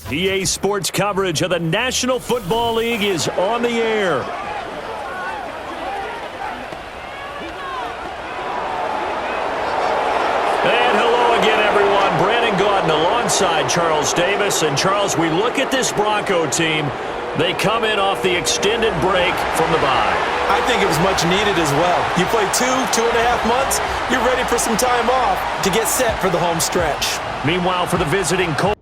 EA Sports coverage of the National Football League is on the air. And hello again, everyone. Brandon Gaudin alongside Charles Davis. And Charles, we look at this Bronco team. They come in off the extended break from the bye. I think it was much needed as well. You play 2.5 months, you're ready for some time off to get set for the home stretch. Meanwhile, for the visiting Colts.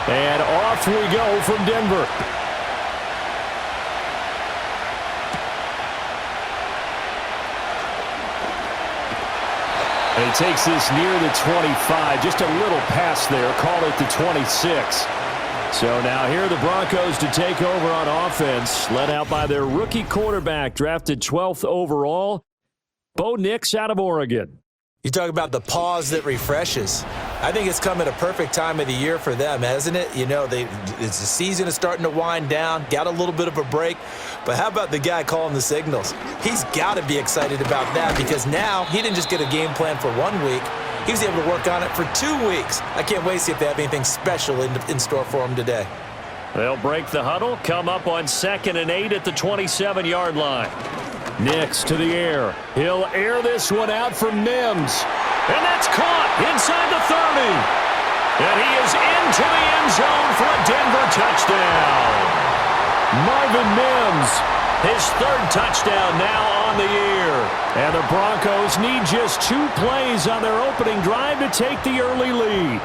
And off we go from Denver. And he takes this near the 25. Just a little pass there. Call it the 26. So now here are the Broncos to take over on offense, led out by their rookie quarterback, drafted 12th overall, Bo Nix out of Oregon. You talk about the pause that refreshes. I think it's come at a perfect time of the year for them, hasn't it? You know, the season is starting to wind down, got a little bit of a break. But how about the guy calling the signals? He's got to be excited about that because now he didn't just get a game plan for 1 week. He was able to work on it for 2 weeks. I can't wait to see if they have anything special in store for him today. They'll break the huddle, come up on 2nd and 8 at the 27-yard line. Nix to the air. He'll air this one out for Mims. And that's caught inside the 30. And he is into the end zone for a Denver touchdown. Marvin Mims, his 3rd touchdown now on the year. And the Broncos need just 2 plays on their opening drive to take the early lead.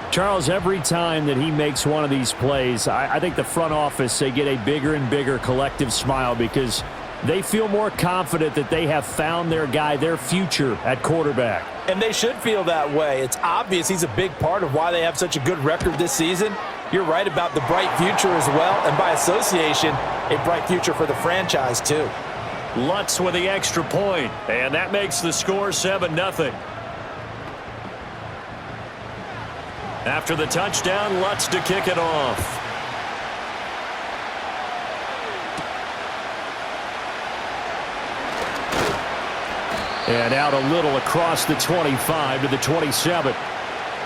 Charles, every time that he makes one of these plays, I think the front office, they get a bigger and bigger collective smile because they feel more confident that they have found their guy, their future at quarterback. And they should feel that way. It's obvious he's a big part of why they have such a good record this season. You're right about the bright future as well, and by association, a bright future for the franchise too. Lutz with the extra point, and that makes the score 7-0. After the touchdown, Lutz to kick it off. And out a little across the 25 to the 27.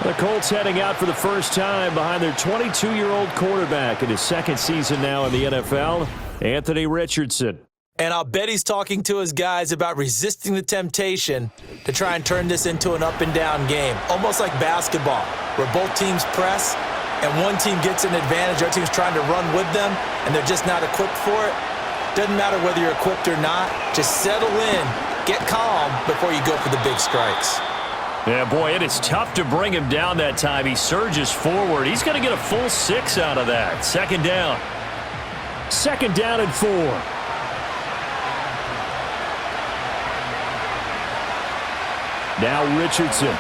The Colts heading out for the first time behind their 22-year-old quarterback in his 2nd season now in the NFL, Anthony Richardson. And I'll bet he's talking to his guys about resisting the temptation to try and turn this into an up-and-down game, almost like basketball, where both teams press and one team gets an advantage, the other team's trying to run with them, and they're just not equipped for it. Doesn't matter whether you're equipped or not. Just settle in, get calm before you go for the big strikes. Yeah, boy, it is tough to bring him down that time. He surges forward. He's going to get a full 6 out of that. 2nd down. 2nd down and 4. Now Richardson. And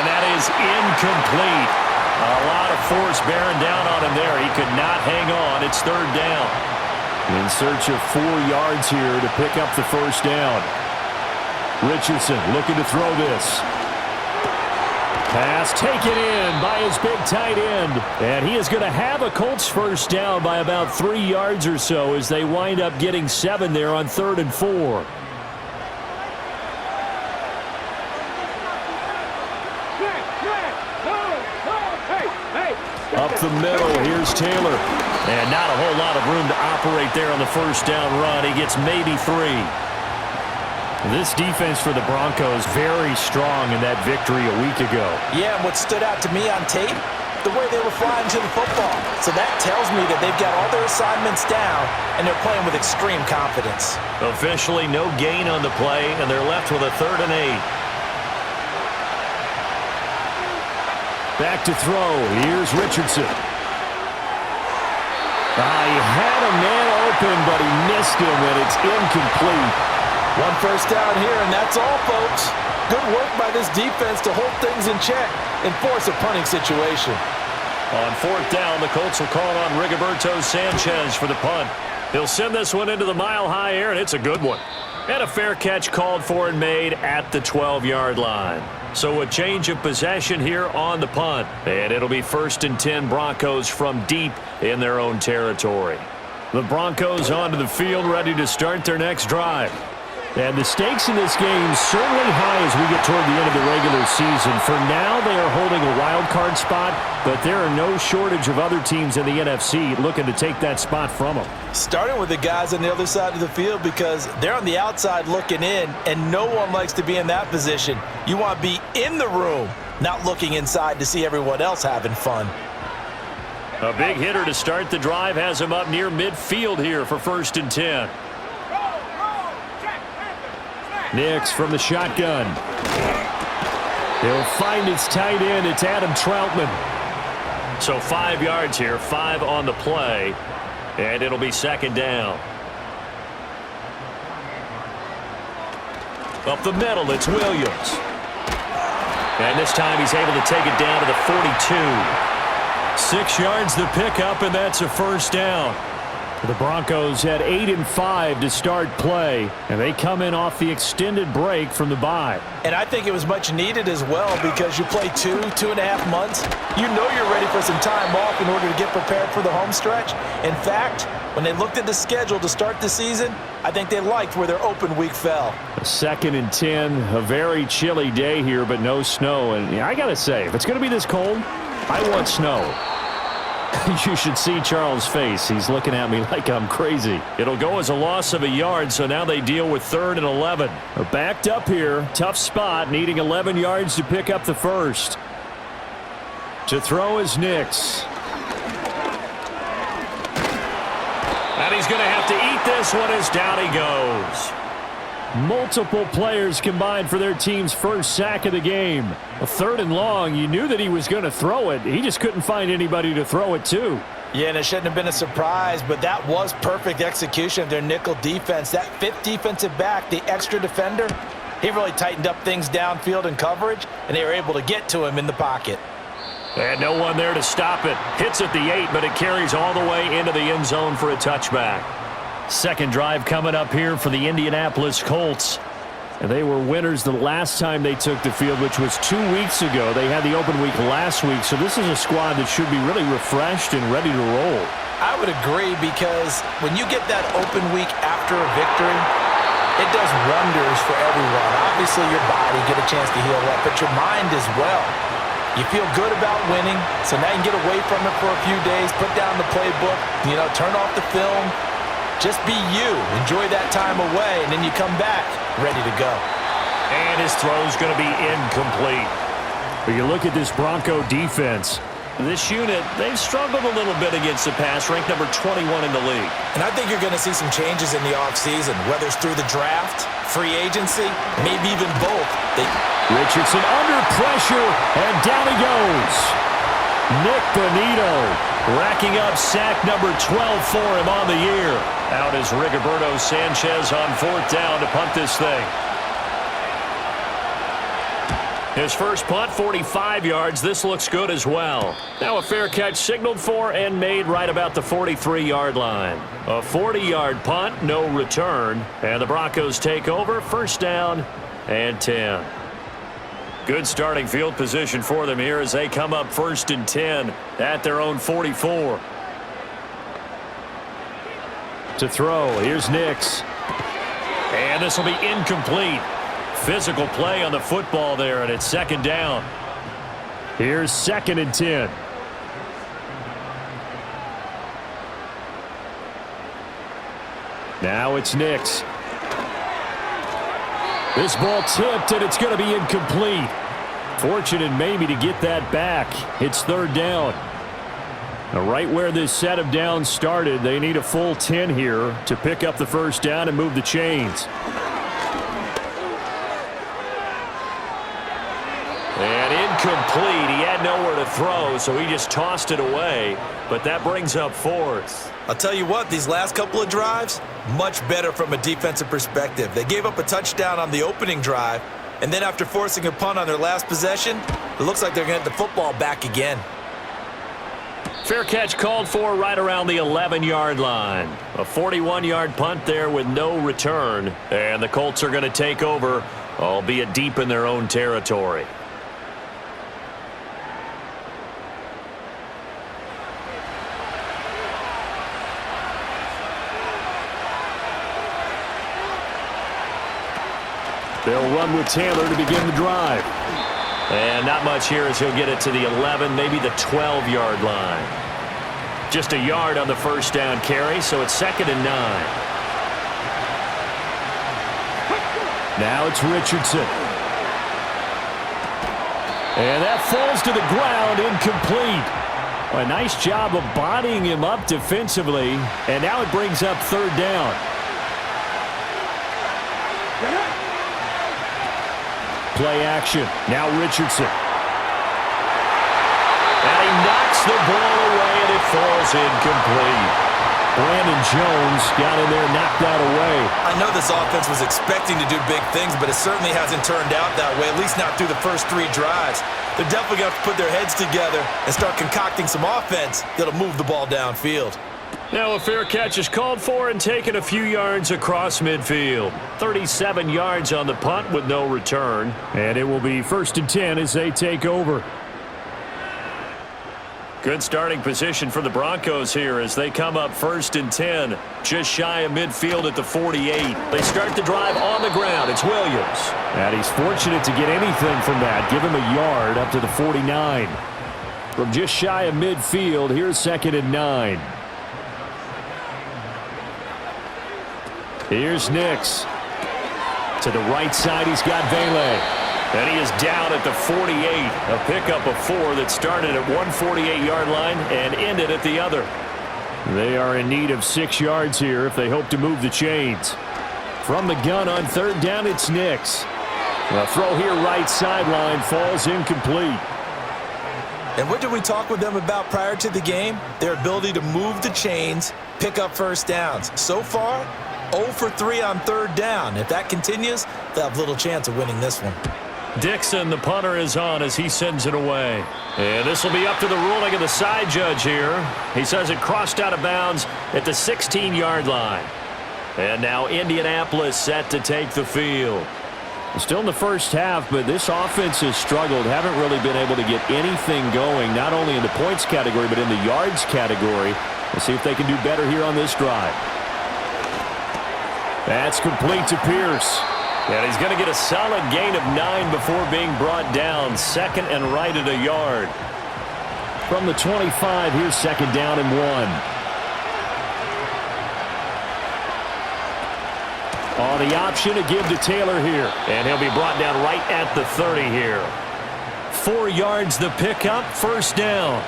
that is incomplete. A lot of force bearing down on him there. He could not hang on. It's 3rd down. In search of 4 yards here to pick up the 1st down. Richardson looking to throw this. Pass taken in by his big tight end. And he is going to have a Colts 1st down by about 3 yards or so as they wind up getting 7 there on 3rd and 4. Up the middle, here's Taylor. And not a whole lot of room to operate there on the 1st down run. He gets maybe 3. This defense for the Broncos very strong in that victory a week ago. Yeah, and what stood out to me on tape, the way they were flying to the football. So that tells me that they've got all their assignments down, and they're playing with extreme confidence. Officially no gain on the play, and they're left with a 3rd and 8. Back to throw. Here's Richardson. He had a man open, but he missed him, and it's incomplete. 1 first down here, and that's all, folks. Good work by this defense to hold things in check and force a punting situation. On 4th down, the Colts will call on Rigoberto Sanchez for the punt. He'll send this one into the mile-high air, and it's a good one. And a fair catch called for and made at the 12-yard line. So a change of possession here on the punt. And it'll be 1st and 10 Broncos from deep in their own territory. The Broncos onto the field ready to start their next drive. And the stakes in this game certainly high as we get toward the end of the regular season. For now, they are holding a wild card spot, but there are no shortage of other teams in the NFC looking to take that spot from them. Starting with the guys on the other side of the field because they're on the outside looking in, and no one likes to be in that position. You want to be in the room, not looking inside to see everyone else having fun. A big hitter to start the drive has him up near midfield here for 1st and 10. Nix from the shotgun. He'll find his tight end. It's Adam Troutman. So 5 yards here, 5 on the play, and it'll be 2nd down. Up the middle, it's Williams. And this time he's able to take it down to the 42. 6 yards the pickup, and that's a 1st down. The Broncos had 8-5 to start play, and they come in off the extended break from the bye. And I think it was much needed as well because you play 2.5 months. You know you're ready for some time off in order to get prepared for the home stretch. In fact, when they looked at the schedule to start the season, I think they liked where their open week fell. 2nd and 10, a very chilly day here, but no snow. And I got to say, if it's going to be this cold, I want snow. You should see Charles' face. He's looking at me like I'm crazy. It'll go as a loss of a yard, so now they deal with 3rd and 11. They're backed up here. Tough spot, needing 11 yards to pick up the 1st. To throw is Nix. And he's going to have to eat this one as down he goes. Multiple players combined for their team's first sack of the game. A 3rd and long, you knew that he was going to throw it. He just couldn't find anybody to throw it to. Yeah, and it shouldn't have been a surprise, but that was perfect execution of their nickel defense. That 5th defensive back, the extra defender, he really tightened up things downfield in coverage, and they were able to get to him in the pocket. And no one there to stop it. Hits at the 8, but it carries all the way into the end zone for a touchback. 2nd drive coming up here for the Indianapolis Colts. And they were winners the last time they took the field, which was 2 weeks ago. They had the open week last week, so this is a squad that should be really refreshed and ready to roll. I would agree because when you get that open week after a victory, it does wonders for everyone. Obviously, your body get a chance to heal up, but your mind as well. You feel good about winning, so now you can get away from it for a few days, put down the playbook, turn off the film. Just be you. Enjoy that time away, and then you come back ready to go. And his throw's going to be incomplete. But you look at this Bronco defense. This unit, they've struggled a little bit against the pass, ranked number 21 in the league. And I think you're going to see some changes in the offseason, whether it's through the draft, free agency, maybe even both. Richardson under pressure, and down he goes. Nick Bonito racking up sack number 12 for him on the year. Out is Rigoberto Sanchez on 4th down to punt this thing. His first punt, 45 yards. This looks good as well. Now a fair catch signaled for and made right about the 43-yard line. A 40-yard punt, no return. And the Broncos take over, 1st down and 10. Good starting field position for them here as they come up 1st and 10 at their own 44. To throw, here's Nix. And this will be incomplete. Physical play on the football there, and it's 2nd down. Here's 2nd and 10. Now it's Nix. This ball tipped, and it's going to be incomplete. Fortunate maybe to get that back. It's 3rd down. Now right where this set of downs started, they need a full 10 here to pick up the 1st down and move the chains. And incomplete. He had nowhere to throw, so he just tossed it away. But that brings up 4th. I'll tell you what, these last couple of drives, much better from a defensive perspective. They gave up a touchdown on the opening drive, and then after forcing a punt on their last possession, it looks like they're going to get the football back again. Fair catch called for right around the 11-yard line. A 41-yard punt there with no return, and the Colts are going to take over, albeit deep in their own territory. They'll run with Taylor to begin the drive. And not much here as he'll get it to the 11, maybe the 12-yard line. Just a yard on the first down carry, so it's 2nd and 9. Now it's Richardson. And that falls to the ground, incomplete. A nice job of bodying him up defensively, and now it brings up 3rd down. Play action. Now Richardson. And he knocks the ball away, and it falls incomplete. Brandon Jones got in there, knocked that away. I know this offense was expecting to do big things, but it certainly hasn't turned out that way, at least not through the first 3 drives. They're definitely going to have to put their heads together and start concocting some offense that'll move the ball downfield. Now a fair catch is called for and taken a few yards across midfield. 37 yards on the punt with no return. And it will be 1st and 10 as they take over. Good starting position for the Broncos here as they come up 1st and 10. Just shy of midfield at the 48. They start the drive on the ground. It's Williams. And he's fortunate to get anything from that. Give him a yard up to the 49. From just shy of midfield, here's 2nd and 9. Here's Nix. To the right side, he's got Vele. And he is down at the 48. A pickup of 4 that started at 148-yard line and ended at the other. They are in need of 6 yards here if they hope to move the chains. From the gun on 3rd down, it's Nix. A throw here right sideline falls incomplete. And what did we talk with them about prior to the game? Their ability to move the chains, pick up 1st downs. So far, 0 for 3 on 3rd down. If that continues, they'll have little chance of winning this one. Dixon, the punter, is on as he sends it away. And this will be up to the ruling of the side judge here. He says it crossed out of bounds at the 16-yard line. And now Indianapolis set to take the field. Still in the first half, but this offense has struggled. Haven't really been able to get anything going, not only in the points category, but in the yards category. Let's see if they can do better here on this drive. That's complete to Pierce. And he's going to get a solid gain of 9 before being brought down. 2nd and right at a yard. From the 25, here's 2nd down and 1. On the option to give to Taylor here. And he'll be brought down right at the 30 here. 4 yards the pickup, 1st down.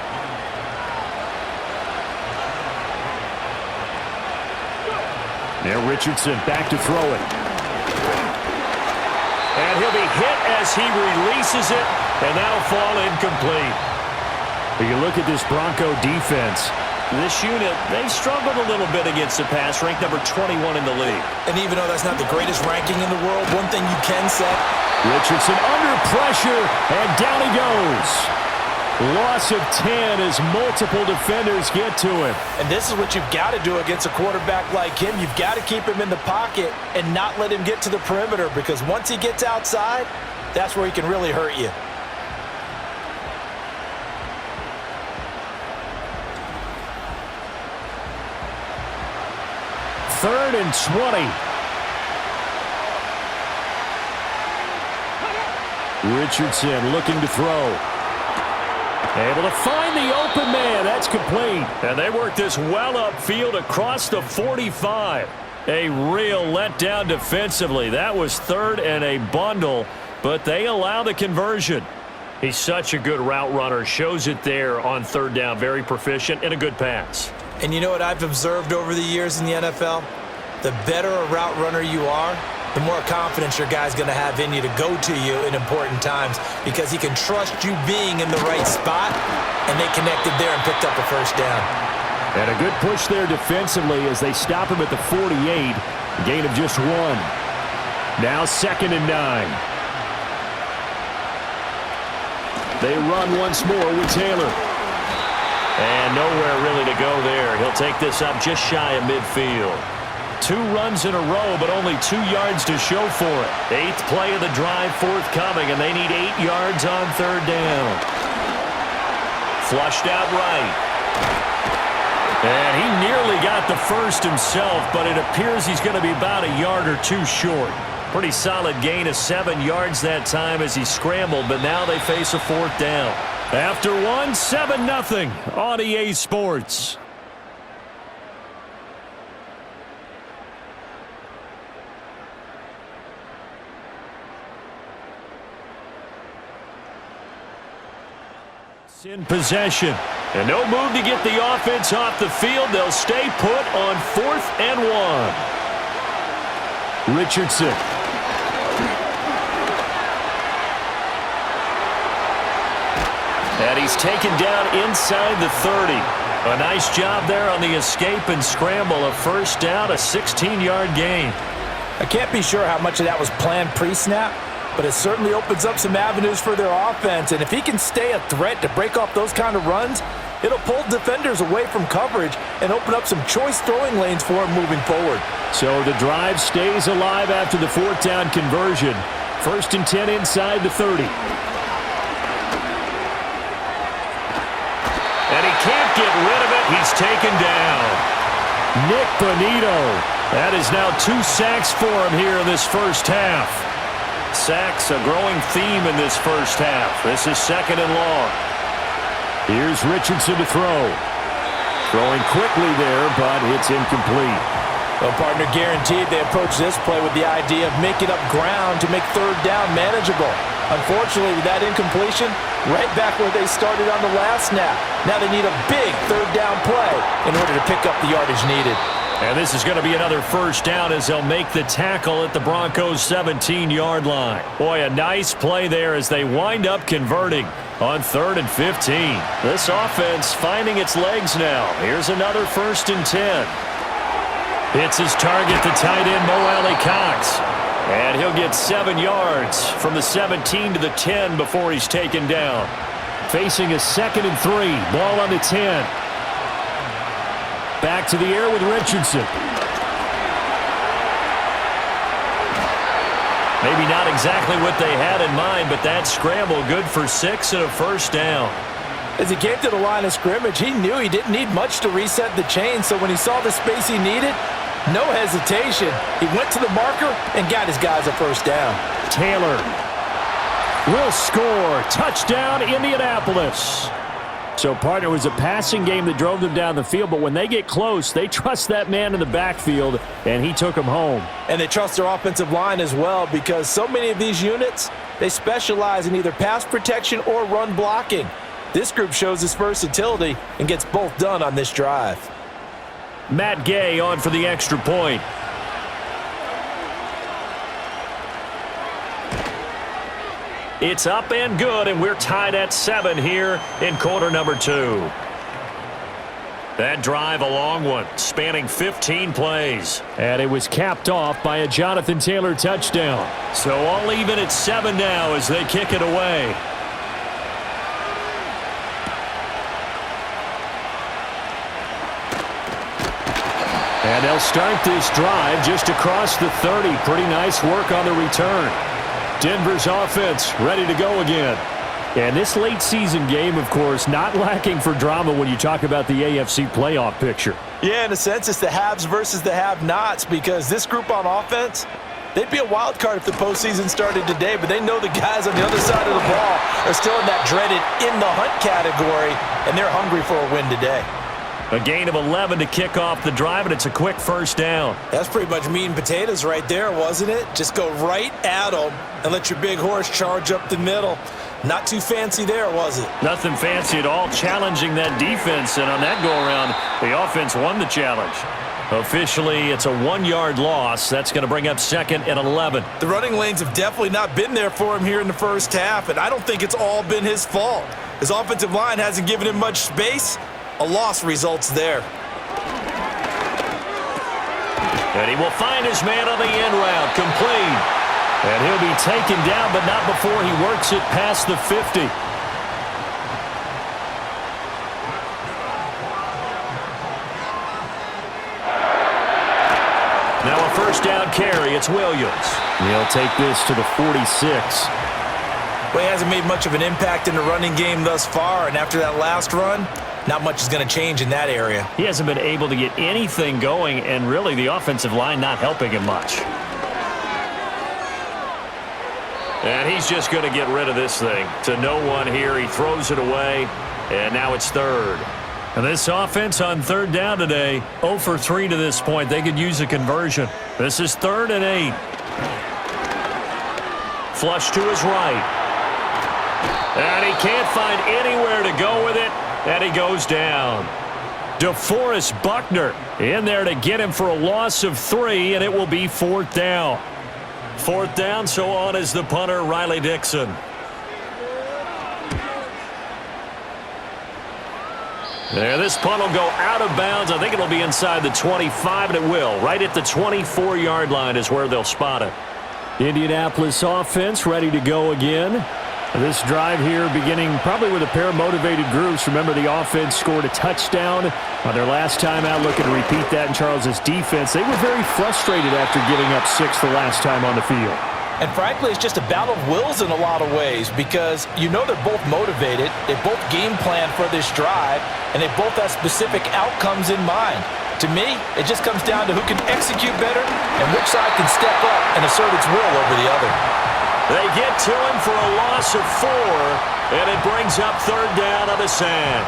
Now Richardson back to throw it. And he'll be hit as he releases it, and that'll fall incomplete. But you look at this Bronco defense. This unit, they struggled a little bit against the pass, ranked number 21 in the league. And even though that's not the greatest ranking in the world, one thing you can say. Richardson under pressure, and down he goes. Loss of 10 as multiple defenders get to him. And this is what you've got to do against a quarterback like him. You've got to keep him in the pocket and not let him get to the perimeter, because once he gets outside, that's where he can really hurt you. Third and 20. Richardson looking to throw. Able to find the open man. That's complete. And they work this well upfield across the 45. A real letdown defensively. That was 3rd and a bundle, but they allow the conversion. He's such a good route runner. Shows it there on 3rd down. Very proficient and a good pass. And you know what I've observed over the years in the NFL? The better a route runner you are, the more confidence your guy's going to have in you to go to you in important times, because he can trust you being in the right spot, and they connected there and picked up a 1st down. And a good push there defensively as they stop him at the 48. A gain of just 1. Now 2nd and 9. They run once more with Taylor. And nowhere really to go there. He'll take this up just shy of midfield. 2 runs in a row, but only 2 yards to show for it. 8th play of the drive forthcoming, and they need 8 yards on 3rd down. Flushed out right. And he nearly got the first himself, but it appears he's going to be about a yard or 2 short. Pretty solid gain of 7 yards that time as he scrambled, but now they face a 4th down. After one, 7-0 on EA Sports. In possession. And no move to get the offense off the field. They'll stay put on 4th and 1. Richardson. And he's taken down inside the 30. A nice job there on the escape and scramble. A 1st down, a 16-yard gain. I can't be sure how much of that was planned pre-snap, but it certainly opens up some avenues for their offense. And if he can stay a threat to break off those kind of runs, it'll pull defenders away from coverage and open up some choice throwing lanes for him moving forward. So the drive stays alive after the 4th down conversion. 1st and 10 inside the 30. And he can't get rid of it. He's taken down. Nick Bonito. That is now 2 sacks for him here in this 1st half. Sacks, a growing theme in this 1st half. This is 2nd and long. Here's Richardson to throw. Throwing quickly there, but it's incomplete. Well, partner, guaranteed they approach this play with the idea of making up ground to make 3rd down manageable. Unfortunately, with that incompletion, right back where they started on the last snap. Now they need a big 3rd down play in order to pick up the yardage needed. And this is going to be another 1st down as they'll make the tackle at the Broncos' 17-yard line. Boy, a nice play there as they wind up converting on 3rd and 15. This offense finding its legs now. Here's another 1st and 10. Hits his target, the tight end, Mo Alley-Cox. And he'll get 7 yards from the 17 to the 10 before he's taken down. Facing a 2nd and 3. Ball on the 10. Back to the air with Richardson. Maybe not exactly what they had in mind, but that scramble good for 6 and a 1st down. As he came to the line of scrimmage, he knew he didn't need much to reset the chain, so when he saw the space he needed, no hesitation. He went to the marker and got his guys a 1st down. Taylor will score. Touchdown, Indianapolis. So, partner, it was a passing game that drove them down the field, but when they get close, they trust that man in the backfield, and he took them home. And they trust their offensive line as well, because so many of these units, they specialize in either pass protection or run blocking. This group shows its versatility and gets both done on this drive. Matt Gay on for the extra point. It's up and good, and we're tied at 7 here in quarter number 2. That drive, a long one, spanning 15 plays. And it was capped off by a Jonathan Taylor touchdown. So all even at 7 now as they kick it away. And they'll start this drive just across the 30. Pretty nice work on the return. Denver's offense ready to go again. And this late season game, of course, not lacking for drama when you talk about the AFC playoff picture. Yeah, in a sense, it's the haves versus the have-nots, because this group on offense, they'd be a wild card if the postseason started today, but they know the guys on the other side of the ball are still in that dreaded in-the-hunt category, and they're hungry for a win today. A gain of 11 to kick off the drive, and it's a quick 1st down. That's pretty much meat and potatoes right there, wasn't it? Just go right at them and let your big horse charge up the middle. Not too fancy there, was it? Nothing fancy at all, challenging that defense, and on that go-around, the offense won the challenge. Officially, it's a 1-yard loss. That's going to bring up 2nd and 11. The running lanes have definitely not been there for him here in the 1st half, and I don't think it's all been his fault. His offensive line hasn't given him much space. A loss results there. And he will find his man on the end route, complete. And he'll be taken down, but not before he works it past the 50. Now a 1st down carry, it's Williams. He'll take this to the 46. Well, he hasn't made much of an impact in the running game thus far, and after that last run, not much is going to change in that area. He hasn't been able to get anything going, and really the offensive line not helping him much. And he's just going to get rid of this thing. To no one here. He throws it away, and now it's third. And this offense on third down today, 0 for 3 to this point. They could use a conversion. This is 3rd and 8. Flush to his right. And he can't find anywhere to go with it, and he goes down. DeForest Buckner in there to get him for a loss of 3, and it will be 4th down. 4th down, so on is the punter, Riley Dixon. There, this punt will go out of bounds. I think it'll be inside the 25, and it will. Right at the 24-yard line is where they'll spot it. Indianapolis offense ready to go again. This drive here beginning probably with a pair of motivated groups. Remember, the offense scored a touchdown on their last time out. Looking to repeat that in Charles's defense. They were very frustrated after giving up 6 the last time on the field. And frankly, it's just a battle of wills in a lot of ways because you know they're both motivated. They both game plan for this drive, and they both have specific outcomes in mind. To me, it just comes down to who can execute better and which side can step up and assert its will over the other. They get to him for a loss of 4, and it brings up 3rd down on the sand.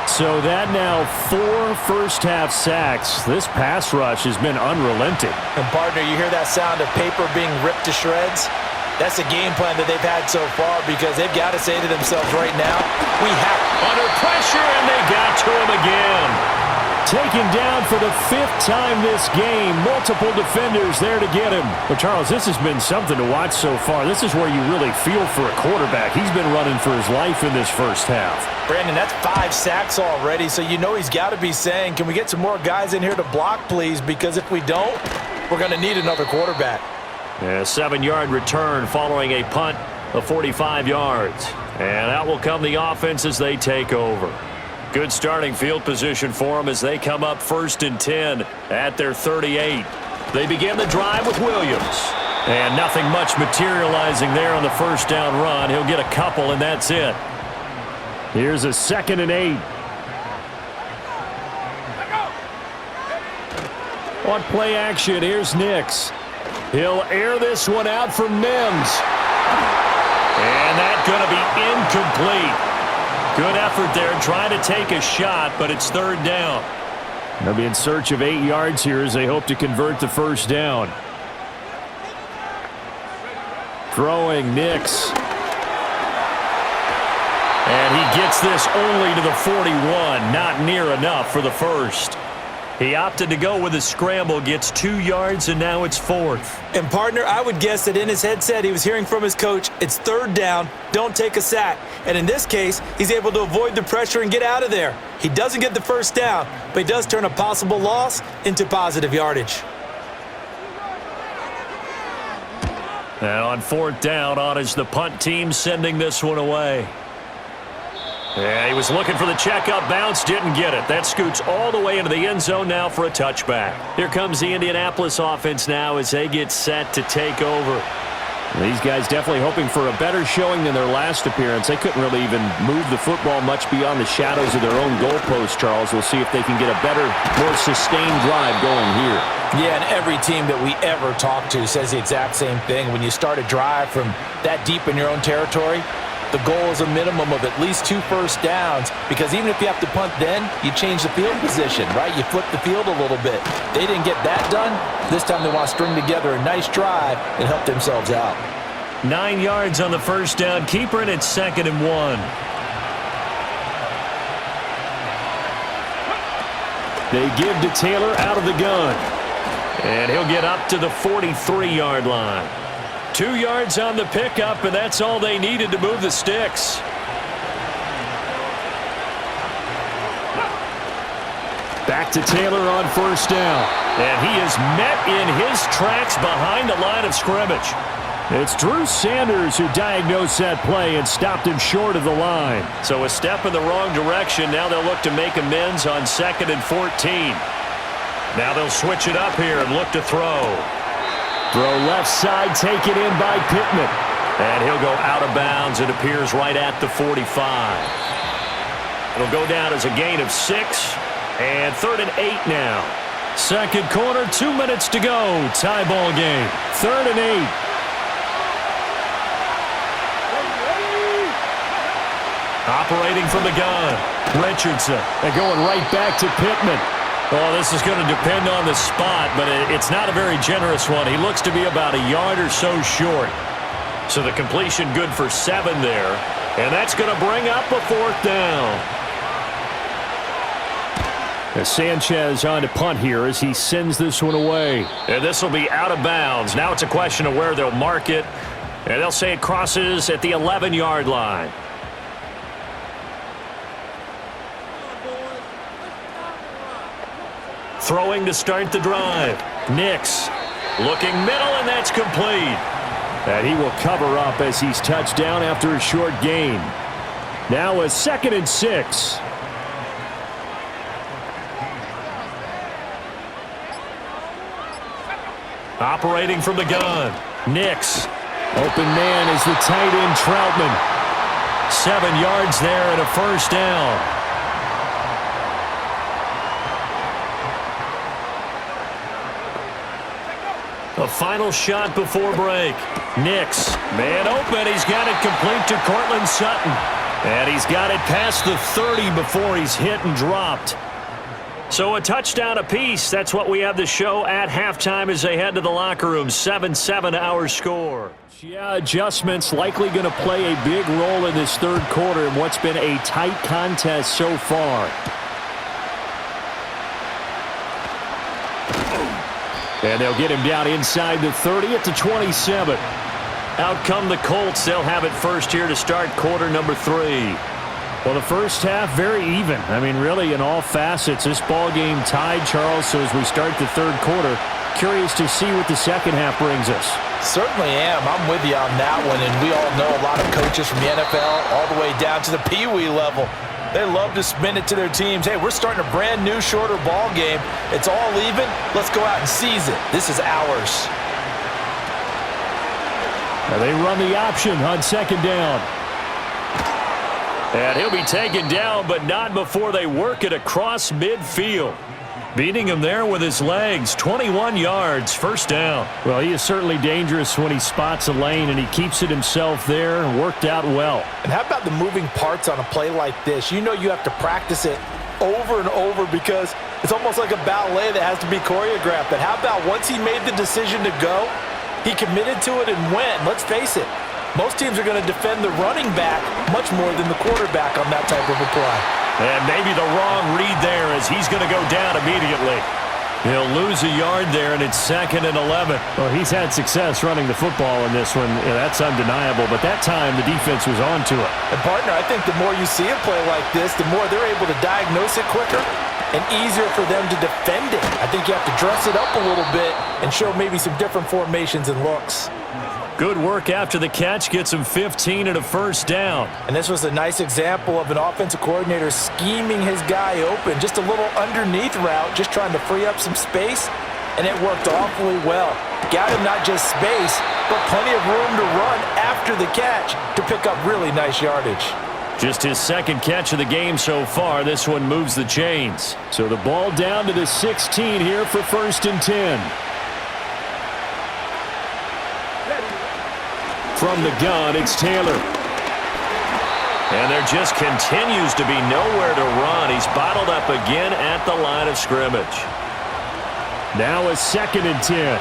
So that now 4 first-half sacks. This pass rush has been unrelenting. And, partner, you hear that sound of paper being ripped to shreds? That's the game plan that they've had so far because they've got to say to themselves right now, we have under pressure, and they got to him again. Taken down for the 5th time this game. Multiple defenders there to get him. But, Charles, this has been something to watch so far. This is where you really feel for a quarterback. He's been running for his life in this first half. Brandon, that's 5 sacks already, so you know he's got to be saying, can we get some more guys in here to block, please? Because if we don't, we're going to need another quarterback. A 7-yard return following a punt of 45 yards. And out will come the offense as they take over. Good starting field position for them as they come up 1st and 10 at their 38. They begin the drive with Williams. And nothing much materializing there on the first down run. He'll get a couple, and that's it. Here's a 2nd and 8. On play action, here's Nix. He'll air this one out for Mims. And that's going to be incomplete. Good effort there, trying to take a shot, but it's 3rd down. They'll be in search of 8 yards here as they hope to convert the first down. Throwing Nix. And he gets this only to the 41, not near enough for the first. He opted to go with a scramble, gets 2 yards, and now it's 4th. And, partner, I would guess that in his headset he was hearing from his coach, it's 3rd down, don't take a sack. And in this case, he's able to avoid the pressure and get out of there. He doesn't get the first down, but he does turn a possible loss into positive yardage. And on 4th down, on is the punt team sending this one away. Yeah, he was looking for the checkup bounce, didn't get it. That scoots all the way into the end zone now for a touchback. Here comes the Indianapolis offense now as they get set to take over. These guys definitely hoping for a better showing than their last appearance. They couldn't really even move the football much beyond the shadows of their own goalpost, Charles. We'll see if they can get a better, more sustained drive going here. Yeah, and every team that we ever talk to says the exact same thing. When you start a drive from that deep in your own territory, the goal is a minimum of at least 2 first downs because even if you have to punt then, you change the field position, right? You flip the field a little bit. They didn't get that done. This time they want to string together a nice drive and help themselves out. 9 yards on the first down. Keeper, and it's 2nd and 1. They give to Taylor out of the gun. And he'll get up to the 43-yard line. 2 yards on the pickup, and that's all they needed to move the sticks. Back to Taylor on first down. And he is met in his tracks behind the line of scrimmage. It's Drew Sanders who diagnosed that play and stopped him short of the line. So a step in the wrong direction. Now they'll look to make amends on 2nd and 14. Now they'll switch it up here and look to throw. Throw left side, taken in by Pittman. And he'll go out of bounds. It appears right at the 45. It'll go down as a gain of 6. And 3rd and 8 now. Second quarter, 2 minutes to go. Tie ball game. 3rd and 8. Operating from the gun, Richardson. And going right back to Pittman. Oh, this is going to depend on the spot, but it's not a very generous one. He looks to be about a yard or so short. So the completion good for 7 there. And that's going to bring up a 4th down. As Sanchez on to punt here as he sends this one away. And this will be out of bounds. Now it's a question of where they'll mark it. And they'll say it crosses at the 11-yard line. Throwing to start the drive. Nix looking middle, and that's complete. And he will cover up as he's touched down after a short gain. Now a 2nd and 6. Operating from the gun. Nix. Open man is the tight end Troutman. 7 yards there and a 1st down. A final shot before break. Nix, man open. He's got it complete to Cortland Sutton. And he's got it past the 30 before he's hit and dropped. So a touchdown apiece. That's what we have the show at halftime as they head to the locker room. 7-7 our score. Yeah, adjustments likely going to play a big role in this 3rd quarter in what's been a tight contest so far. And they'll get him down inside the 30 at the 27. Out come the Colts. They'll have it first here to start quarter number 3. Well, the first half, very even. I mean, really, in all facets, this ball game tied, Charles. So as we start the 3rd quarter, curious to see what the second half brings us. Certainly am. I'm with you on that one. And we all know a lot of coaches from the NFL all the way down to the Pee-wee level. They love to spin it to their teams. Hey, we're starting a brand new, shorter ball game. It's all even. Let's go out and seize it. This is ours. Now they run the option on 2nd down. And he'll be taken down, but not before they work it across midfield. Beating him there with his legs. 21 yards, 1st down. Well, he is certainly dangerous when he spots a lane, and he keeps it himself there. Worked out well. And how about the moving parts on a play like this? You know you have to practice it over and over because it's almost like a ballet that has to be choreographed. But how about once he made the decision to go, he committed to it and went. Let's face it, most teams are going to defend the running back much more than the quarterback on that type of a play. And maybe the wrong read there as he's going to go down immediately. He'll lose a yard there, and it's 2nd and 11. Well, he's had success running the football in this one. Yeah, that's undeniable. But that time, the defense was on to it. And, partner, I think the more you see a play like this, the more they're able to diagnose it quicker and easier for them to defend it. I think you have to dress it up a little bit and show maybe some different formations and looks. Good work after the catch. Gets him 15 and a 1st down. And this was a nice example of an offensive coordinator scheming his guy open. Just a little underneath route, just trying to free up some space, and it worked awfully well. Got him not just space, but plenty of room to run after the catch to pick up really nice yardage. Just his 2nd catch of the game so far. This one moves the chains. So the ball down to the 16 here for 1st and 10. From the gun, it's Taylor. And there just continues to be nowhere to run. He's bottled up again at the line of scrimmage. Now a 2nd and 10.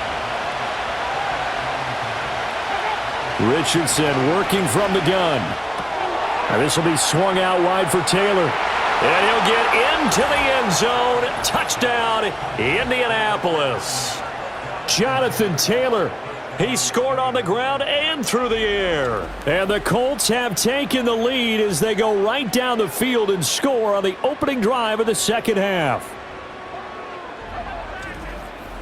Richardson working from the gun. Now this will be swung out wide for Taylor. And he'll get into the end zone. Touchdown, Indianapolis. Jonathan Taylor. He scored on the ground and through the air. And the Colts have taken the lead as they go right down the field and score on the opening drive of the 2nd half.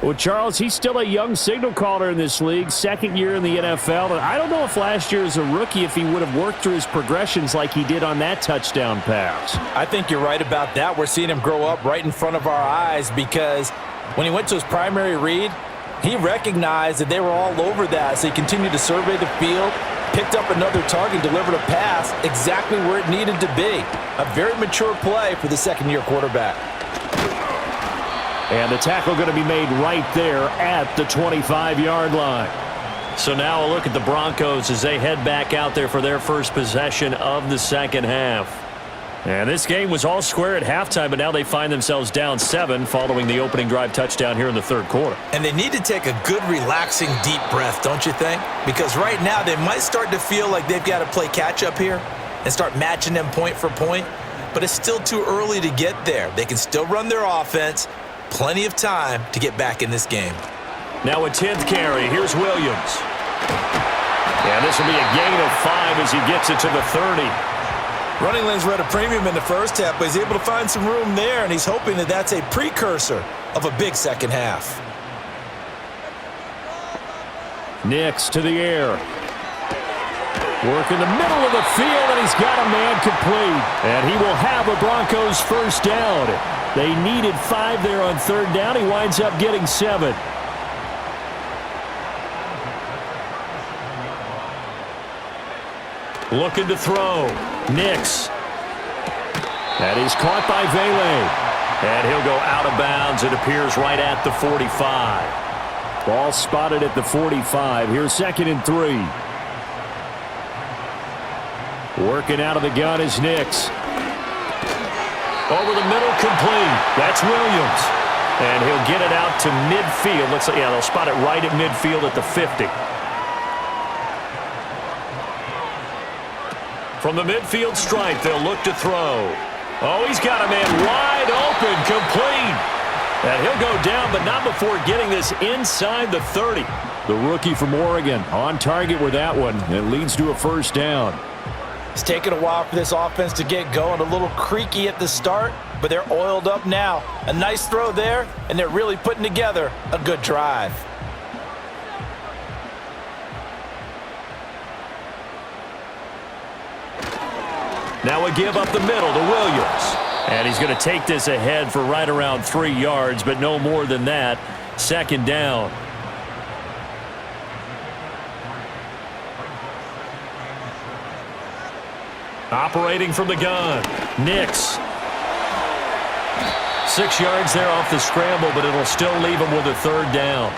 Well, Charles, he's still a young signal caller in this league, 2nd year in the NFL. And I don't know if last year as a rookie if he would have worked through his progressions like he did on that touchdown pass. I think you're right about that. We're seeing him grow up right in front of our eyes because when he went to his primary read, he recognized that they were all over that, so he continued to survey the field, picked up another target, delivered a pass exactly where it needed to be. A very mature play for the 2nd-year quarterback. And the tackle going to be made right there at the 25-yard line. So now a look at the Broncos as they head back out there for their first possession of the second half. And this game was all square at halftime, but now they find themselves down 7 following the opening drive touchdown here in the third quarter. And they need to take a good, relaxing, deep breath, don't you think? Because right now they might start to feel like they've got to play catch-up here and start matching them point for point. But it's still too early to get there. They can still run their offense. Plenty of time to get back in this game. Now a 10th carry. Here's Williams. And this will be a gain of 5 as he gets it to the 30. Running lanes were at a premium in the first half, but he's able to find some room there, and he's hoping that that's a precursor of a big second half. Nix to the air. Work in the middle of the field, and he's got a man complete. And he will have a Broncos first down. They needed 5 there on third down. He winds up getting 7. Looking to throw. Nix. That is caught by Vele. And he'll go out of bounds. It appears right at the 45. Ball spotted at the 45. Here's 2nd and 3. Working out of the gun is Nix. Over the middle, complete. That's Williams. And he'll get it out to midfield. They'll spot it right at midfield at the 50. From the midfield stripe, they'll look to throw. Oh, he's got a man wide open, complete. And he'll go down, but not before getting this inside the 30. The rookie from Oregon on target with that one. It leads to a first down. It's taken a while for this offense to get going. A little creaky at the start, but they're oiled up now. A nice throw there, and they're really putting together a good drive. Now a give up the middle to Williams. And he's going to take this ahead for right around 3 yards, but no more than that. 2nd down. Operating from the gun. Nix. 6 yards there off the scramble, but it'll still leave him with a 3rd down.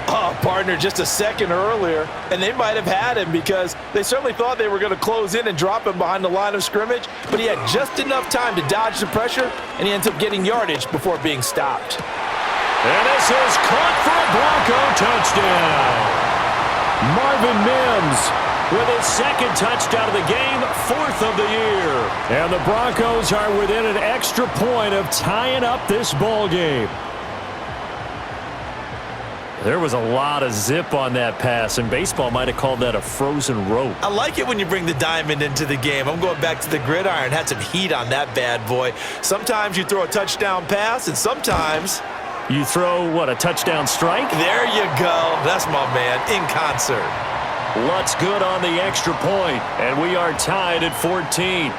Oh, partner, just a second earlier, and they might have had him because they certainly thought they were going to close in and drop him behind the line of scrimmage, but he had just enough time to dodge the pressure, and he ends up getting yardage before being stopped. And this is caught for a Bronco touchdown. Marvin Mims with his 2nd touchdown of the game, 4th of the year. And the Broncos are within an extra point of tying up this ball game. There was a lot of zip on that pass, and baseball might have called that a frozen rope. I like it when you bring the diamond into the game. I'm going back to the gridiron. Had some heat on that bad boy. Sometimes you throw a touchdown pass, and sometimes you throw, what, a touchdown strike? There you go. That's my man, in concert. Lutz good on the extra point, and we are tied at 14.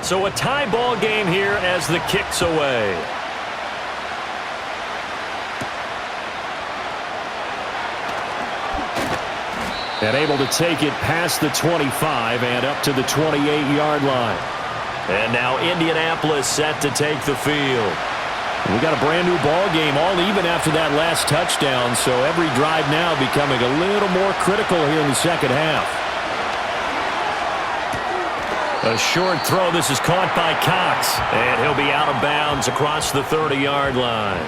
So a tie ball game here as the kick's away. And able to take it past the 25 and up to the 28-yard line. And now Indianapolis set to take the field. We got a brand new ball game, all even after that last touchdown, so every drive now becoming a little more critical here in the second half. A short throw. This is caught by Cox, and he'll be out of bounds across the 30-yard line.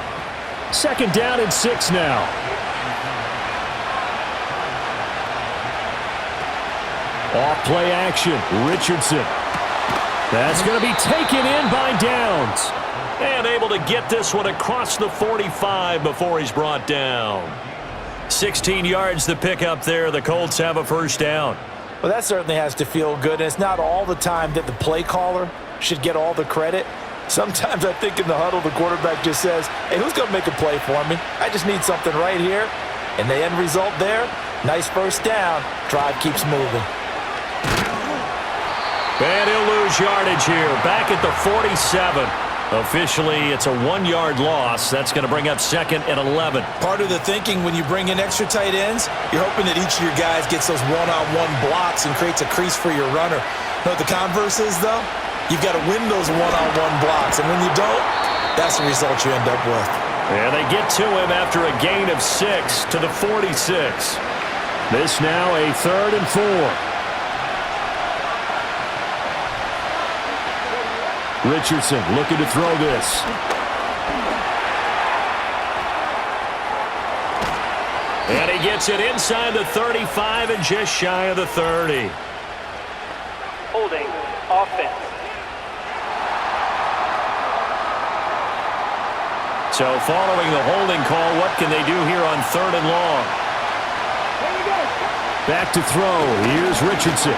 2nd down and 6 now. Off play action. Richardson. That's going to be taken in by Downs. And able to get this one across the 45 before he's brought down. 16 yards to pick up there. The Colts have a first down. Well, that certainly has to feel good. And it's not all the time that the play caller should get all the credit. Sometimes I think in the huddle, the quarterback just says, hey, who's going to make a play for me? I just need something right here. And the end result there, nice first down. Drive keeps moving. And he'll lose yardage here. Back at the 47. Officially, it's a 1-yard loss. That's going to bring up 2nd and 11. Part of the thinking when you bring in extra tight ends, you're hoping that each of your guys gets those one-on-one blocks and creates a crease for your runner. You know what the converse is, though? You've got to win those one-on-one blocks, and when you don't, that's the result you end up with. And they get to him after a gain of 6 to the 46. This now a 3rd and 4. Richardson looking to throw this. And he gets it inside the 35 and just shy of the 30. Holding offense. So following the holding call, what can they do here on 3rd and long? Back to throw. Here's Richardson.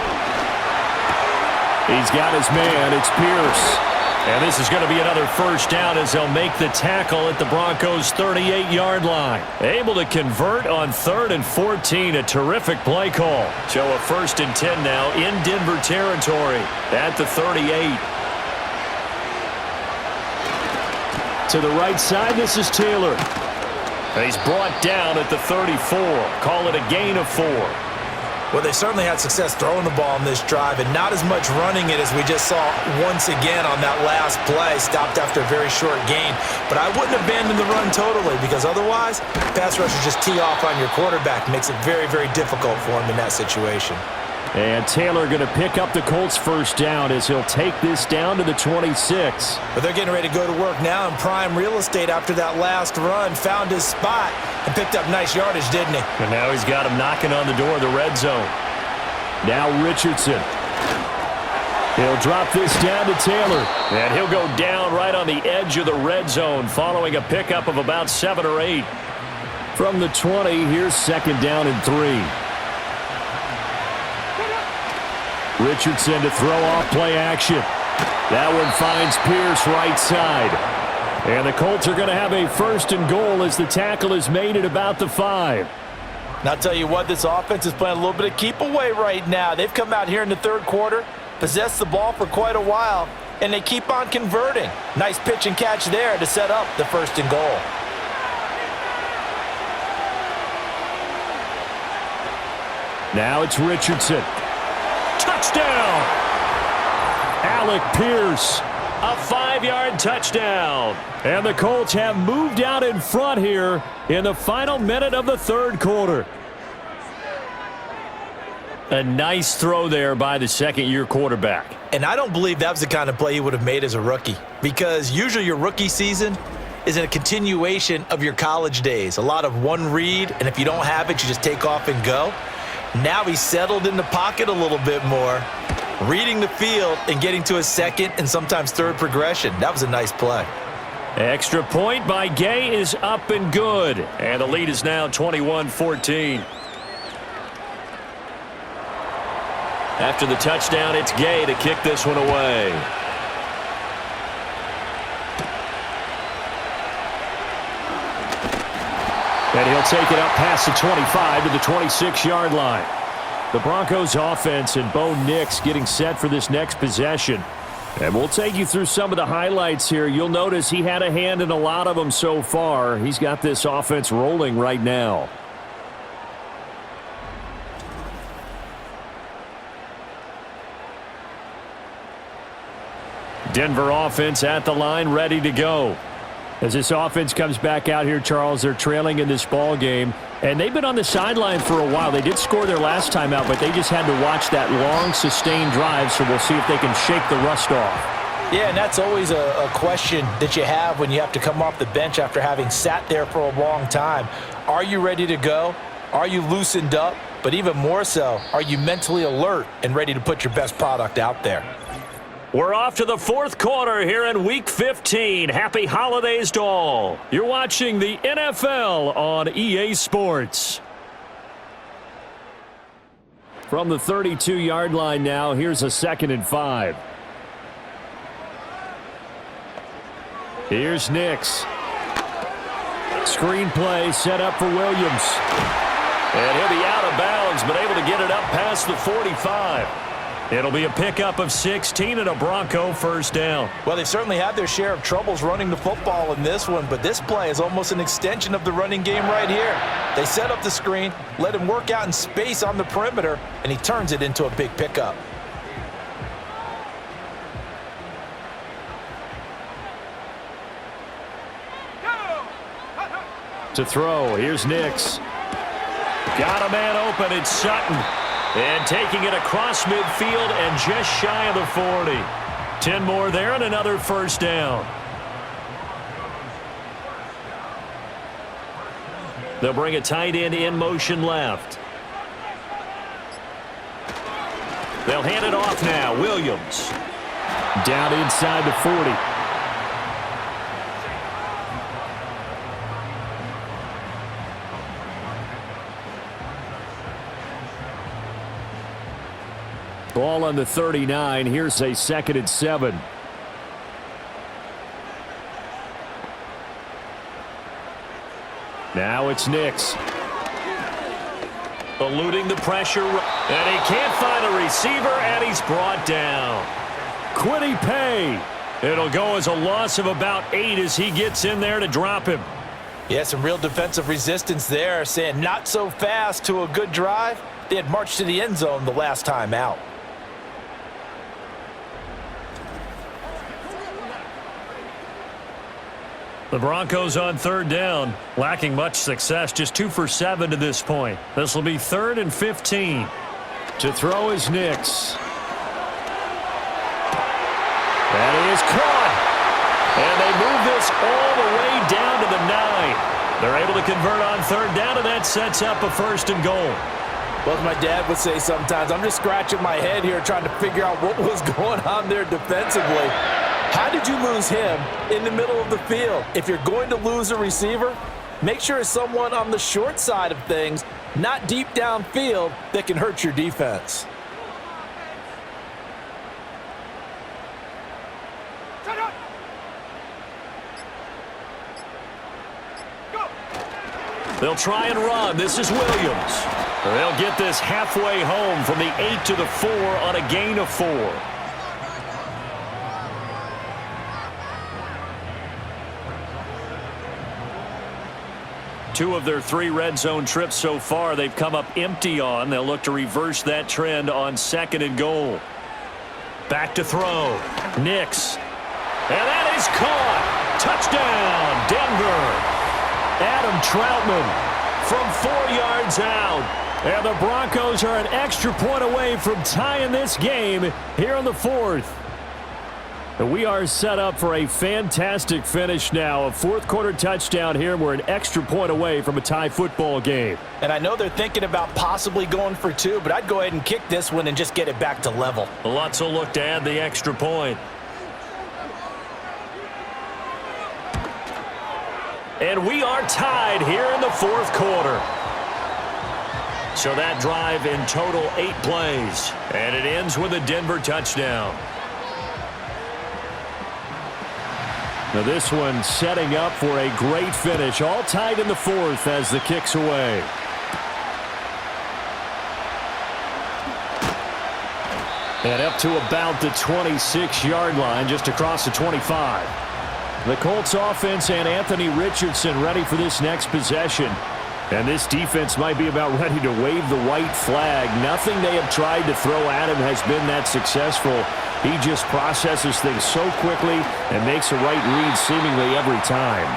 He's got his man. It's Pierce. And this is going to be another first down as they'll make the tackle at the Broncos' 38-yard line. Able to convert on 3rd and 14. A terrific play call. So a 1st and 10 now in Denver territory at the 38. To the right side, this is Taylor. He's brought down at the 34. Call it a gain of 4. Well, they certainly had success throwing the ball on this drive and not as much running it as we just saw once again on that last play. Stopped after a very short gain. But I wouldn't abandon the run totally because otherwise, pass rushers just tee off on your quarterback. Makes it very, very difficult for him in that situation. And Taylor going to pick up the Colts' first down as he'll take this down to the 26. But they're getting ready to go to work now in prime real estate after that last run. Found his spot and picked up nice yardage, didn't he? And now he's got him knocking on the door of the red zone. Now Richardson. He'll drop this down to Taylor. And he'll go down right on the edge of the red zone following a pickup of about 7 or 8. From the 20, here's 2nd down and 3. Richardson to throw off play action. That one finds Pierce right side. And the Colts are going to have a 1st and goal as the tackle is made at about the 5. Now, I'll tell you what, this offense is playing a little bit of keep away right now. They've come out here in the 3rd quarter, possessed the ball for quite a while, and they keep on converting. Nice pitch and catch there to set up the 1st and goal. Now it's Richardson. Touchdown! Alec Pierce, a 5-yard touchdown. And the Colts have moved out in front here in the final minute of the 3rd quarter. A nice throw there by the 2nd-year quarterback. And I don't believe that was the kind of play he would have made as a rookie, because usually your rookie season is a continuation of your college days. A lot of one read, and if you don't have it, you just take off and go. Now he's settled in the pocket a little bit more, reading the field and getting to his 2nd and sometimes 3rd progression. That was a nice play. Extra point by Gay is up and good. And the lead is now 21-14. After the touchdown, it's Gay to kick this one away. And he'll take it up past the 25 to the 26-yard line. The Broncos offense and Bo Nix getting set for this next possession. And we'll take you through some of the highlights here. You'll notice he had a hand in a lot of them so far. He's got this offense rolling right now. Denver offense at the line, ready to go. As this offense comes back out here, Charles, they're trailing in this ball game. And they've been on the sideline for a while. They did score their last time out, but they just had to watch that long, sustained drive, so we'll see if they can shake the rust off. Yeah, and that's always a question that you have when you have to come off the bench after having sat there for a long time. Are you ready to go? Are you loosened up? But even more so, are you mentally alert and ready to put your best product out there? We're off to the 4th quarter here in Week 15. Happy holidays to all. You're watching the NFL on EA Sports. From the 32-yard line now, here's a 2nd and 5. Here's Nix. Screen play set up for Williams. And he'll be out of bounds, but able to get it up past the 45. It'll be a pickup of 16 and a Bronco 1st down. Well, they certainly had their share of troubles running the football in this one, but this play is almost an extension of the running game right here. They set up the screen, let him work out in space on the perimeter, and he turns it into a big pickup. To throw, here's Nix. Got a man open, it's Sutton. And taking it across midfield and just shy of the 40. 10 more there and another first down. They'll bring a tight end in motion left. They'll hand it off now. Williams. Down inside the 40. Ball on the 39. Here's a 2nd and 7. Now it's Nix. Eluding the pressure. And he can't find a receiver, and he's brought down. Quiddy Pay. It'll go as a loss of about 8 as he gets in there to drop him. Yeah, some real defensive resistance there, saying not so fast to a good drive. They had marched to the end zone the last time out. The Broncos on 3rd down, lacking much success, just 2 for 7 to this point. This will be 3rd and 15. To throw is Nix. That is caught. And they move this all the way down to the 9. They're able to convert on 3rd down, and that sets up a 1st and goal. Well, as my dad would say sometimes, I'm just scratching my head here trying to figure out what was going on there defensively. How did you lose him in the middle of the field? If you're going to lose a receiver, make sure it's someone on the short side of things, not deep downfield, that can hurt your defense. They'll try and run. This is Williams. They'll get this halfway home from the 8 to the 4 on a gain of 4. Two of their 3 red zone trips so far they've come up empty on. They'll look to reverse that trend on 2nd and goal. Back to throw. Nix. And that is caught. Touchdown, Denver. Adam Troutman from 4 yards out. And the Broncos are an extra point away from tying this game here in the 4th. We are set up for a fantastic finish now. A 4th quarter touchdown here. We're an extra point away from a tie football game. And I know they're thinking about possibly going for 2, but I'd go ahead and kick this one and just get it back to level. Lots will look to add the extra point. And we are tied here in the 4th quarter. So that drive in total 8 plays. And it ends with a Denver touchdown. Now this one setting up for a great finish. All tied in the 4th as the kick's away. And up to about the 26-yard line, just across the 25. The Colts offense and Anthony Richardson ready for this next possession. And this defense might be about ready to wave the white flag. Nothing they have tried to throw at him has been that successful. He just processes things so quickly and makes a right read seemingly every time.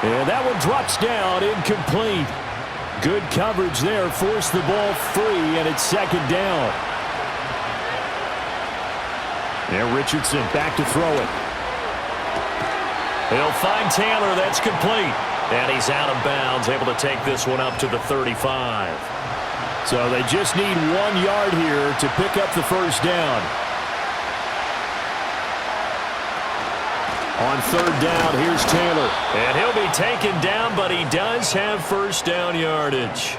And that one drops down, incomplete. Good coverage there, forced the ball free, and it's 2nd down. There, Richardson back to throw it. He'll find Taylor, that's complete. And he's out of bounds, able to take this one up to the 35. So they just need 1 yard here to pick up the first down. On 3rd down, here's Taylor. And he'll be taken down, but he does have first down yardage.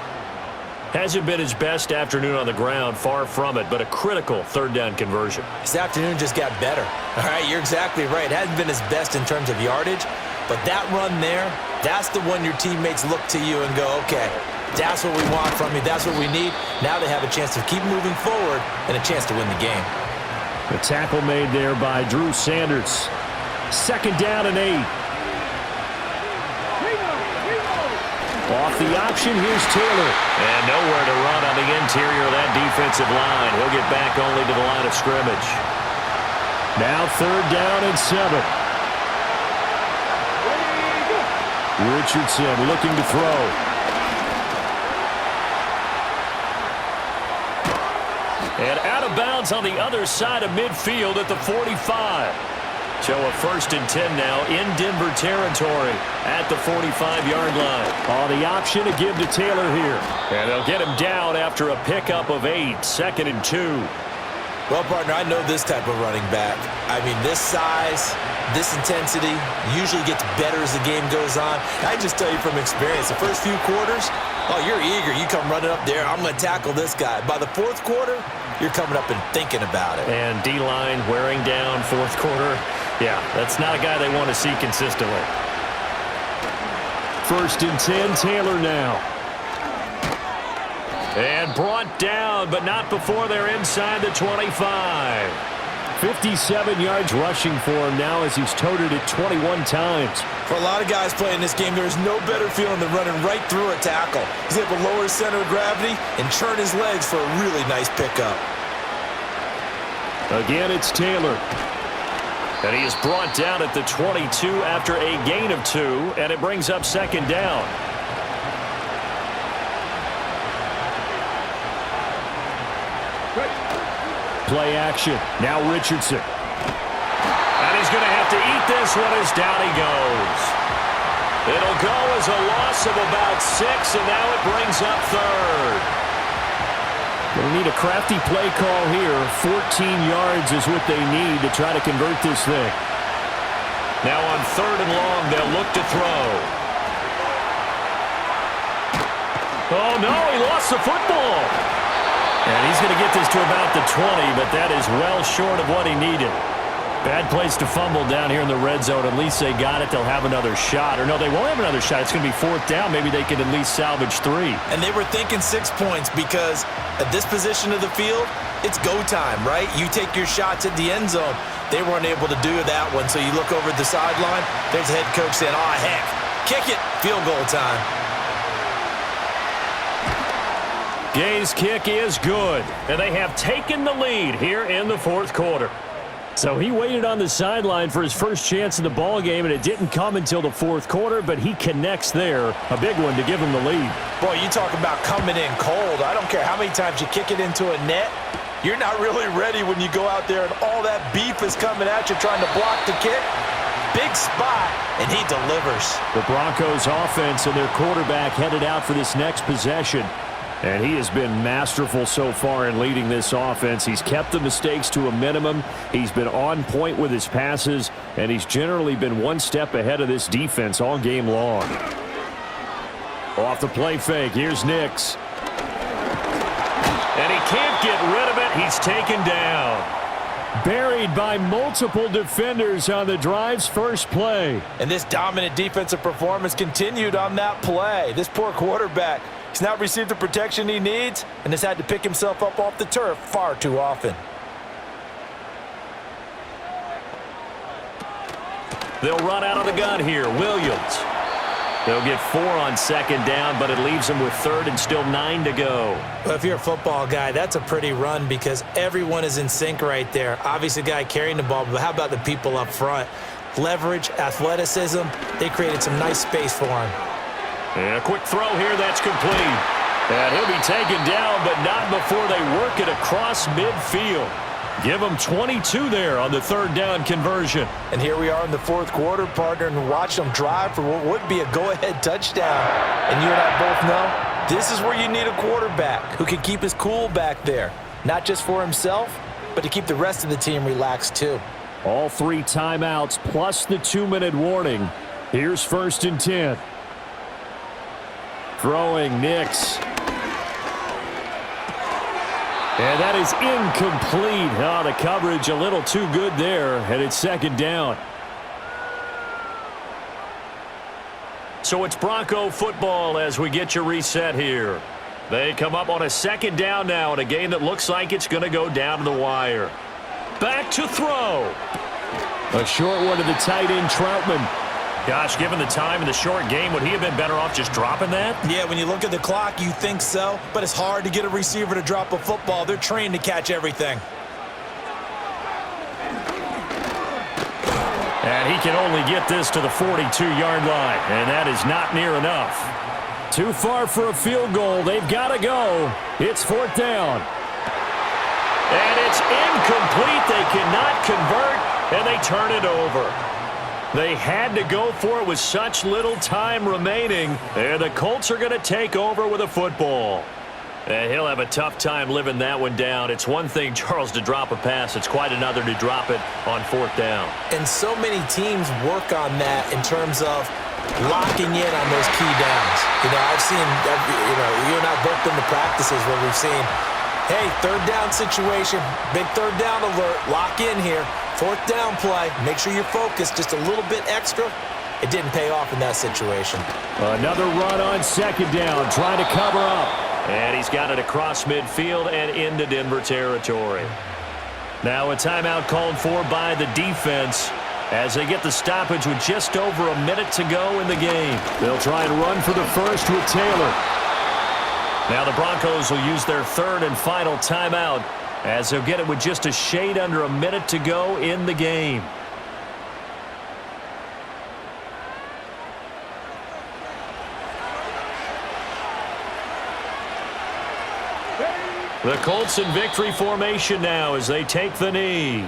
Hasn't been his best afternoon on the ground, far from it, but a critical 3rd down conversion. This afternoon just got better. All right, you're exactly right. Hasn't been his best in terms of yardage, but that run there, that's the one your teammates look to you and go, okay, that's what we want from you. That's what we need. Now they have a chance to keep moving forward and a chance to win the game. The tackle made there by Drew Sanders. 2nd down and 8. Off the option, here's Taylor. And nowhere to run on the interior of that defensive line. He'll get back only to the line of scrimmage. Now 3rd down and 7. Richardson looking to throw. And out of bounds on the other side of midfield at the 45. So a 1st and 10 now in Denver territory at the 45-yard line. Oh, the option to give to Taylor here. And they'll get him down after a pickup of 8, 2nd and 2. Well, partner, I know this type of running back. I mean, this size, this intensity usually gets better as the game goes on. I just tell you from experience, the first few quarters, oh, you're eager. You come running up there, I'm going to tackle this guy. By the 4th quarter, you're coming up and thinking about it. And D-line wearing down 4th quarter. Yeah, that's not a guy they want to see consistently. 1st and 10, Taylor now. And brought down, but not before they're inside the 25. 57 yards rushing for him now as he's toted it 21 times. For a lot of guys playing this game, there's no better feeling than running right through a tackle. He's able to lower his center of gravity and churn his legs for a really nice pickup. Again, it's Taylor. And he is brought down at the 22 after a gain of 2, and it brings up 2nd down. Play action. Now Richardson. And he's going to have to eat this one as down he goes. It'll go as a loss of about 6, and now it brings up 3rd. They'll need a crafty play call here. 14 yards is what they need to try to convert this thing. Now on 3rd and long, they'll look to throw. Oh, no, he lost the football. And he's going to get this to about the 20, but that is well short of what he needed. Bad place to fumble down here in the red zone. At least they got it. They'll have another shot. Or no, they won't have another shot. It's going to be 4th down. Maybe they can at least salvage 3. And they were thinking 6 points because at this position of the field, it's go time, right? You take your shots at the end zone. They weren't able to do that one. So you look over at the sideline. There's the head coach saying, oh, heck, kick it. Field goal time. Gay's kick is good, and they have taken the lead here in the 4th quarter. So he waited on the sideline for his first chance in the ball game, and it didn't come until the 4th quarter, but he connects there, a big one to give him the lead. Boy, you talk about coming in cold. I don't care how many times you kick it into a net. You're not really ready when you go out there and all that beef is coming at you trying to block the kick. Big spot, and he delivers. The Broncos offense and their quarterback headed out for this next possession. And he has been masterful so far in leading this offense. He's kept the mistakes to a minimum. He's been on point with his passes, and he's generally been one step ahead of this defense all game long. Off the play fake, here's Nix. And he can't get rid of it. He's taken down. Buried by multiple defenders on the drive's first play. And this dominant defensive performance continued on that play. This poor quarterback, he's not received the protection he needs and has had to pick himself up off the turf far too often. They'll run out of the gun here. Williams. They'll get 4 on 2nd down, but it leaves them with 3rd and still 9 to go. Well, if you're a football guy, that's a pretty run because everyone is in sync right there. Obviously, the guy carrying the ball, but how about the people up front? Leverage, athleticism, they created some nice space for him. And a quick throw here, that's complete. And he'll be taken down, but not before they work it across midfield. Give them 22 there on the 3rd down conversion. And here we are in the 4th quarter, partner, and watch them drive for what would be a go-ahead touchdown. And you and I both know this is where you need a quarterback who can keep his cool back there, not just for himself, but to keep the rest of the team relaxed too. All 3 timeouts plus the 2-minute warning. Here's 1st and 10. Throwing Nix. And that is incomplete. Oh, the coverage a little too good there, and it's 2nd down. So it's Bronco football as we get your reset here. They come up on a 2nd down now in a game that looks like it's going to go down to the wire. Back to throw. A short one to the tight end, Troutman. Gosh, given the time in the short game, would he have been better off just dropping that? Yeah, when you look at the clock, you think so, but it's hard to get a receiver to drop a football. They're trained to catch everything. And he can only get this to the 42-yard line, and that is not near enough. Too far for a field goal. They've got to go. It's 4th down. And it's incomplete. They cannot convert, and they turn it over. They had to go for it with such little time remaining, and the Colts are going to take over with a football. And he'll have a tough time living that one down. It's one thing, Charles, to drop a pass. It's quite another to drop it on 4th down. And so many teams work on that in terms of locking in on those key downs. I've seen, you and I both been to practices where we've seen, hey, 3rd down situation, big 3rd down alert, lock in here. 4th down play, make sure you're focused just a little bit extra. It didn't pay off in that situation. Another run on 2nd down, trying to cover up. And he's got it across midfield and into Denver territory. Now a timeout called for by the defense as they get the stoppage with just over a minute to go in the game. They'll try and run for the first with Taylor. Now the Broncos will use their 3rd and final timeout as they'll get it with just a shade under a minute to go in the game. The Colts in victory formation now as they take the knee.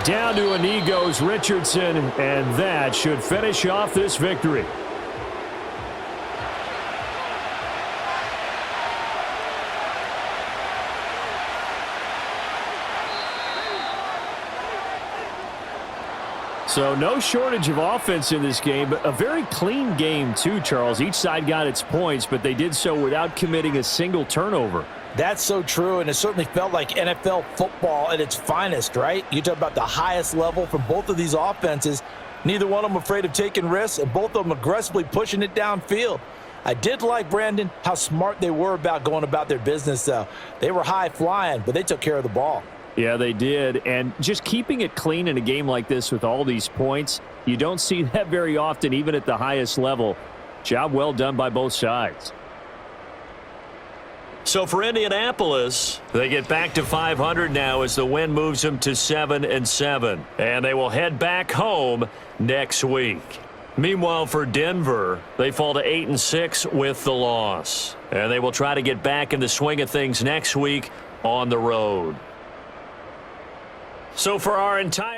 Down to a knee goes Richardson, and that should finish off this victory. So no shortage of offense in this game, but a very clean game too, Charles. Each side got its points, but they did so without committing a single turnover. That's so true, and it certainly felt like NFL football at its finest, right? You talk about the highest level from both of these offenses. Neither one of them afraid of taking risks, and both of them aggressively pushing it downfield. I did like, Brandon, how smart they were about going about their business, though. They were high-flying, but they took care of the ball. Yeah, they did, and just keeping it clean in a game like this with all these points, you don't see that very often, even at the highest level. Job well done by both sides. So for Indianapolis, they get back to 500 now as the win moves them to 7-7, and they will head back home next week. Meanwhile, for Denver, they fall to 8-6 with the loss, and they will try to get back in the swing of things next week on the road. So for our entire